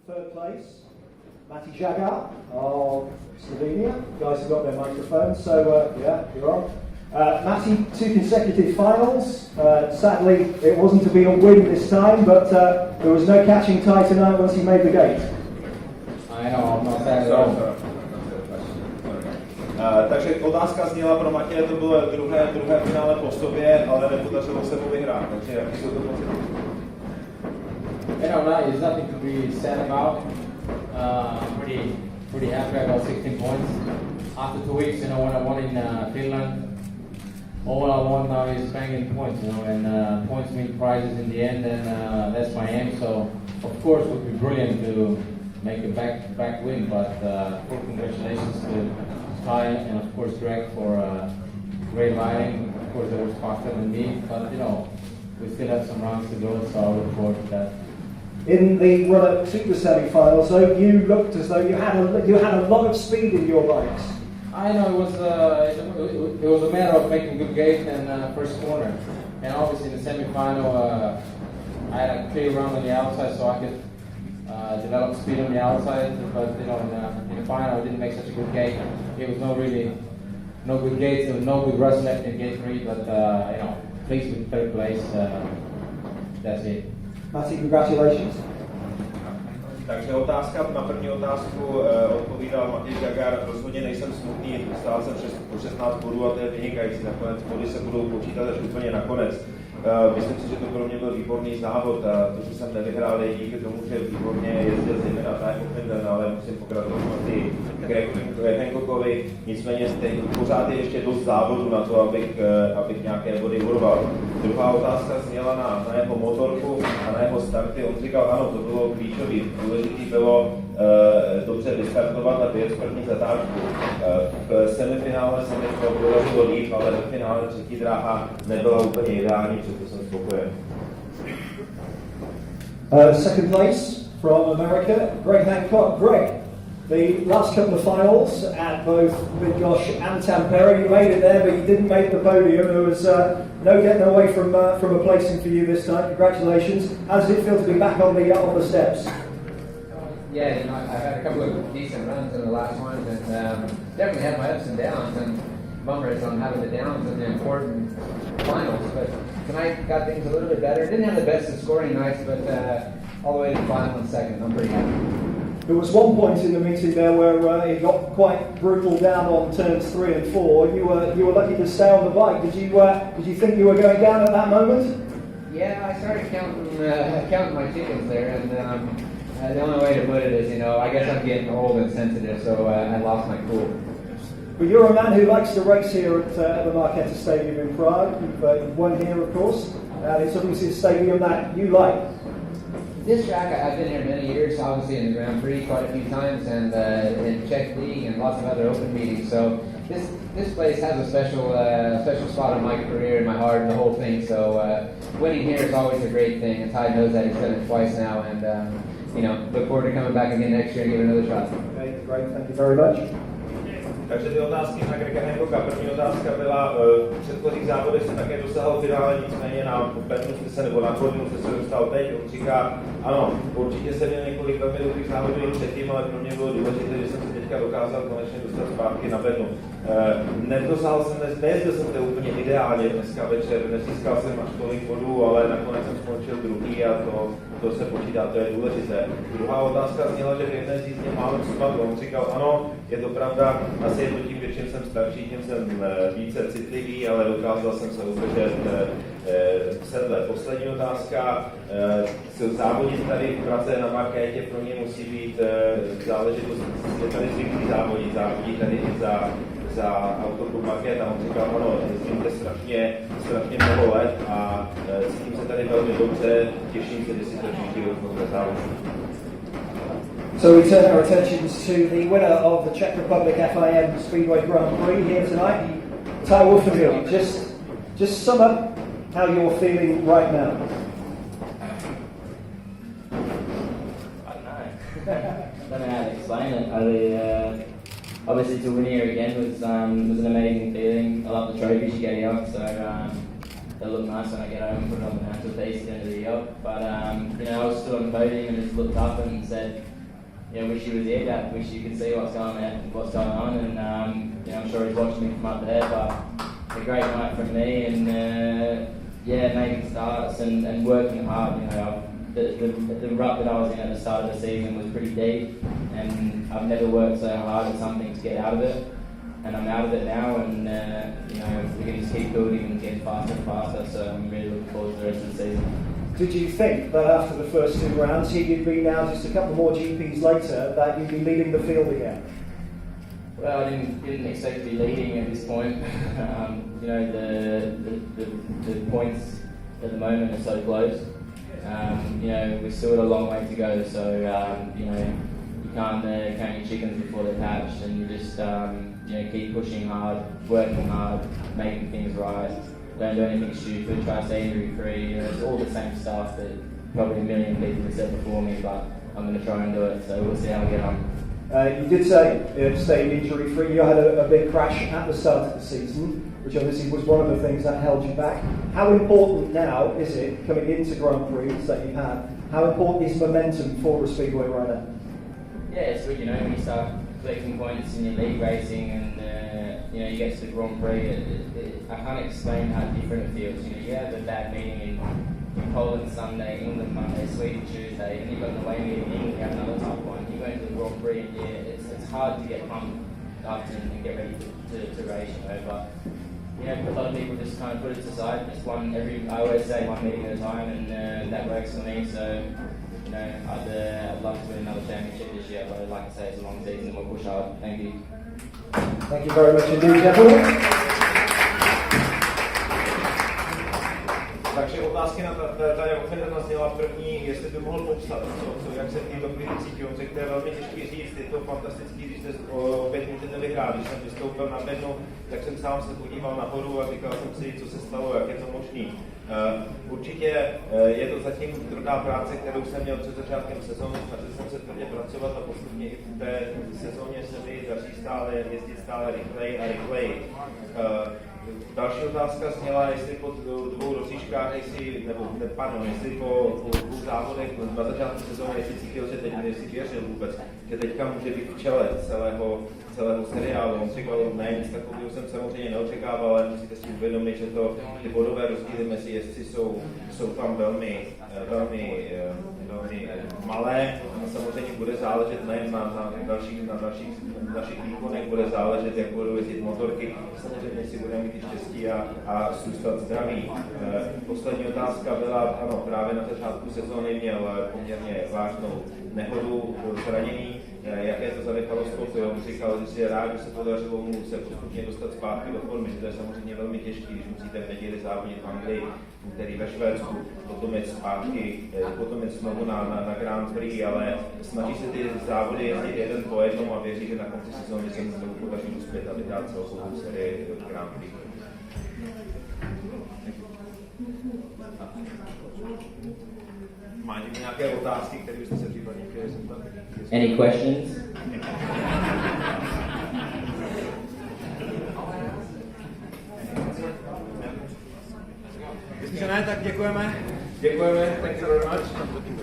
Third place, Matty Jagar of Slovenia. You guys have got their microphones, so yeah, you're on. Matty, 2 consecutive finals. Sadly, it wasn't to be a win this time, but there was no catching Ty tonight once he made the gate. I know, I'm not sad at all. Takže otázka zněla pro Matěje, to bylo druhé finále po sobě, ale nepodařilo se mu vyhrát, takže jaký jsou to pocity? You know, there's nothing to be sad about. I'm pretty happy I got 16 points. After 2 weeks, you know, when I won in Finland, all I want now is banging points, you know, and points mean prizes in the end, and that's my aim. So, of course, it would be brilliant to make a back win, but full congratulations to Ty and of course Greg for great riding. Of course, they were faster than me, but you know, we still have some rounds to go, so I look forward to that. In the World Super Semi-Finals, though, you looked as though you had a lot of speed in your bikes. I know it was a matter of making good gate and first corner, and obviously in the semi-final I had a clear run on the outside, so I could develop speed on the outside. But you know, in the final I didn't make such a good gate. It was no good gates, there was no good rush left in gate 3. But you know, pleased with third place. That's it. Matty, congratulations. Takže na první otázku odpovídal Matěj Jagar, rozhodně nejsem smutný, stál jsem po 16 bodů a to je vynikající, nakonec body se budou počítat až úplně nakonec. Myslím si, že to pro mě byl výborný závod a to, že jsem nevyhrál, je díky tomu, že výborně jezdil zejména Timo Finden, ale musím pokračovat i Gregovi Hancockovi, nicméně pořád je ještě dost závodu na to, abych nějaké body urval. Druhá otázka zněla na jeho motorku a na jeho starty. On říkal, ano, to bylo klíčové. Důležité bylo dobře vystartovat a vyjet první zatáčku. V semifinále se mi to podařilo líp, ale ve finále třetí dráha nebyla úplně ideální, proto jsem spokojen. Second place from America, Greg Hancock. Greg, the last couple of finals at both Bydgoszcz and Tampere, you made it there, but you didn't make the podium. There was no getting away from a placing for you this time. Congratulations. How does it feel to be back on the steps? Yeah, you know, I've had a couple of decent runs in the last ones, and definitely had my ups and downs. And bummer is I'm having the downs in the important finals, but tonight got things a little bit better. Didn't have the best of scoring nights, but all the way to the final and second, I'm pretty happy. There was one point in the meeting there where it got quite brutal down on turns 3 and 4. You were lucky to stay on the bike. Did you think you were going down at that moment? Yeah, I started counting my chickens there, and the only way to put it is, you know, I guess I'm getting old and sensitive, so I lost my cool. But you're a man who likes to race here at the Markéta Stadium in Prague. You've won here, of course. It's obviously a stadium that you like. This track, I've been here many years, obviously in the Grand Prix quite a few times, and in Czech League and lots of other open meetings. So this place has a special spot in my career, in my heart, and the whole thing. So winning here is always a great thing. And Ty knows that. He's done it twice now, and you know, look forward to coming back again next year and give it another shot. Okay, great. Thank you very much. Takže ty otázky na Grega Hancocka. První otázka byla, v předchozích závodech se také dosáhl finále, nicméně na pevnu se nebo na pódium se dostal teď. On říká, ano, určitě jsem měl několik velmi dobrých závodů i předtím, ale pro mě bylo důležité, že jsem se teďka dokázal konečně dostat zpátky na bednu. Nejezdil jsem to úplně ideálně dneska večer, nezískal jsem až tolik bodů, ale nakonec jsem skončil druhý a to se počítá, to je důležité. Druhá otázka zněla, že v jedné z jízdě málem spadl. On říkal, ano, je to pravda, asi je to tím, že čím jsem starší, tím jsem více citlivý, ale dokázal jsem se udržet v sedle. Poslední otázka, závodit tady v Praze na Markétě pro mě musí být záležitost, je tady zvyklý závodí tady za autoklub Markéta. On říkal, ano, jezdím zde strašně mnoho let a cítím se tady velmi dobře, těším se, že si to všichni rozhodne závodit. So we turn our attentions to the winner of the Czech Republic FIM Speedway Grand Prix here tonight, Ty Wolfenbill. Just sum up how you're feeling right now. I don't know how to explain it. Obviously to win here again was an amazing feeling. I love the trophies you get here, so they'll look nice when I get home and put it on the until the end of the year. But you know, I was still on the podium and just looked up and said, you know, wish he was here, Dad. Wish you could see what's going on. And you know, I'm sure he's watching me from up there. But a great night from me, and yeah, making starts and working hard. You know, the rut that I was in at the start of the season was pretty deep, and I've never worked so hard at something to get out of it. And I'm out of it now, and you know, we can just keep building and get faster and faster. So I'm really looking forward to the rest of the season. Did you think that after the first 2 rounds, here you'd be now just a couple more GPs later, that you'd be leading the field again? Well, I didn't expect to be leading at this point. You know, the points at the moment are so close. You know, we've still got a long way to go. So you know, you can't count your chickens before they're hatched, and you just you know, keep pushing hard, working hard, making things right. Don't do anything stupid. Try to stay injury free. You know, it's all the same stuff that probably a million people have said before me, but I'm going to try and do it. So we'll see how we get on. You did say staying injury free. You had a big crash at the start of the season, which obviously was one of the things that held you back. How important now is it, coming into Grand Prix that you've had, how important is momentum for a Speedway rider? Yeah, it's good, you know, when you start collecting points in your league racing and you know, you get to the Grand Prix, I can't explain how different it feels. You know, you have a bad meeting in Poland Sunday, England Monday, Sweden Tuesday, and you've got an away meeting in England, you have another type one. You go into the Grand Prix and yeah, it's hard to get pumped up and get ready to race, you know, but you know, a lot of people just kind of put it aside. Just I always say one meeting at a time, and that works for me. So, you know, I'd love to win another championship this year, but I'd like to say it's a long season and we'll push hard. Thank you. Thank you very much indeed, gentlemen. Takže otázky na tady Oferena zněla první, jestli by mohl popsat, jak se v této chvíli cítí. On řekl, to je velmi těžký říct, je to fantastický, když jste opět můžete vyhrát. Když jsem vystoupil na bednu, tak jsem sám se podíval nahoru a říkal jsem si, co se stalo, jak je to možný. Určitě je to zatím tvrdá práce, kterou jsem měl před začátkem sezóny, snažil jsem se tvrdě pracovat a postupně i v té sezóně se mi daří stále jezdit stále rychleji a rychleji. Další otázka zněla, jestli po 2 rozjížďkách, jestli po 2 závodech na začátku sezóny, jestli cítil, že teď věřil vůbec, že teďka může být v čele celého seriálu. On říkal, ne, nic takového jsem samozřejmě neočekával, ale musíte si uvědomit, že ty bodové rozdíly mezi jezdci jsou tam velmi malé. A samozřejmě bude záležet nejen na dalších výkonech, bude záležet, jak budou jezdit motorky. Samozřejmě si budeme mít štěstí a zůstat zdraví. Poslední otázka byla, ano, právě na začátku sezóny měl poměrně vážnou nehodu, zranění. Jaké to zanechalo stopu? On říkal, že si je rád, že se podařilo mu se postupně dostat zpátky do formy, že to je samozřejmě velmi těžké, když musíte v neděli závodit v Anglii, který ve Švédsku, potom je zpátky, potom je znovu na Grand Prix, ale snaží se ty závody jezdit jeden po jednom a věří, že na konci sezóny se mu znovu podaří uspět a vyhrát celou sérii Grand Prix. Máte nějaké otázky, které byste se případně chtěli zeptat? Any questions? Jestliže ne, tak děkujeme. Děkujeme, thank you very much.